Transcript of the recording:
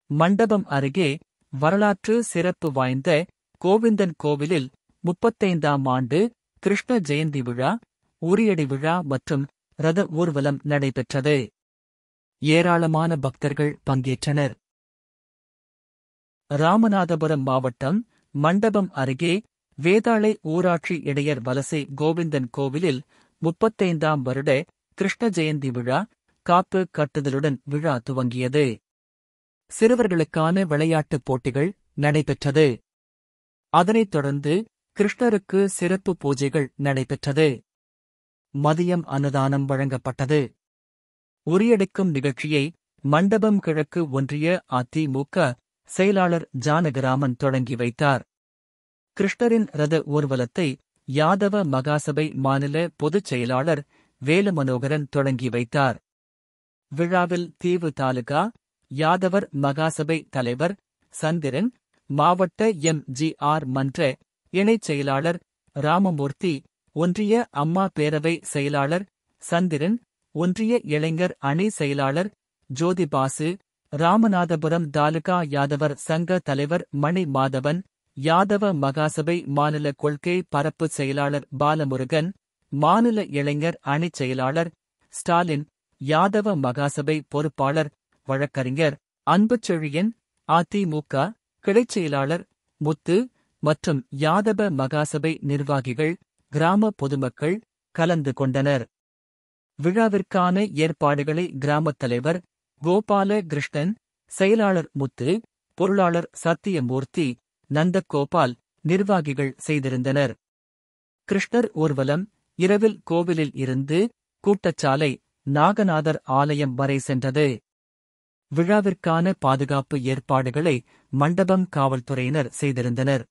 மண்டபம் அருகே வரலாற்று சிறப்பு வாய்ந்த கோவிந்தன் கோவிலில் 35ஆம் ஆண்டு கிருஷ்ண ஜெயந்தி விழா, உரியடி விழா மற்றும் ரத ஊர்வலம் நடைபெற்றது. ஏராளமான பக்தர்கள் பங்கேற்றனர். ராமநாதபுரம் மாவட்டம் மண்டபம் அருகே வேதாளை ஊராட்சி இடையர் வலசை கோவிந்தன் கோவிலில் 35ஆம் வருட கிருஷ்ண ஜெயந்தி விழா காப்பு கட்டுதலுடன் விழா துவங்கியது. சிறுவர்களுக்கான விளையாட்டுப் போட்டிகள் நடைபெற்றது. அதனைத் தொடர்ந்து கிருஷ்ணருக்கு சிறப்பு பூஜைகள் நடைபெற்றது. மதியம் அன்னதானம் வழங்கப்பட்டது. உரியடிக்கும் நிகழ்ச்சியை மண்டபம் கிழக்கு ஒன்றிய அதிமுக செயலாளர் ஜானகிராமன் தொடங்கி வைத்தார். கிருஷ்ணரின் ரத ஊர்வலத்தை யாதவ மகாசபை மாநில பொதுச் செயலாளர் வேலுமனோகரன் தொடங்கி வைத்தார். விழாவில் தீவு தாலுகா யாதவர் மகாசபை தலைவர் சந்திரன், மாவட்ட எம்.ஜி.ஆர். மன்ற இணைச் செயலாளர் ராமமூர்த்தி, ஒன்றிய அம்மா பேரவை செயலாளர் சந்திரன், ஒன்றிய இளைஞர் அணி செயலாளர் ஜோதிபாசு, ராமநாதபுரம் தாலுகா யாதவர் சங்க தலைவர் மணி மாதவன், யாதவ மகாசபை மாநில கொள்கை பரப்பு செயலாளர் பாலமுருகன், மாநில இளைஞர் அணிச் செயலாளர் ஸ்டாலின், யாதவ மகாசபை பொறுப்பாளர் வழக்கறிஞர் அன்புச்செழியன், அதிமுக கிளைச் செயலாளர் முத்து மற்றும் யாதவ மகாசபை நிர்வாகிகள், கிராம பொதுமக்கள் கலந்து கொண்டனர். விழாவிற்கான ஏற்பாடுகளை கிராமத் தலைவர் கோபால கிருஷ்ணன், செயலாளர் முத்து, பொருளாளர் சத்தியமூர்த்தி, நந்தகோபால், நிர்வாகிகள் செய்திருந்தனர். கிருஷ்ணர் ஊர்வலம் இரவில் கோவிலில் இருந்து கூட்டச்சாலை நாகநாதர் ஆலயம் வரை சென்றது. விழாவிற்கான பாதுகாப்பு ஏற்பாடுகளை மண்டபம் காவல்துறையினர் செய்திருந்தனர்.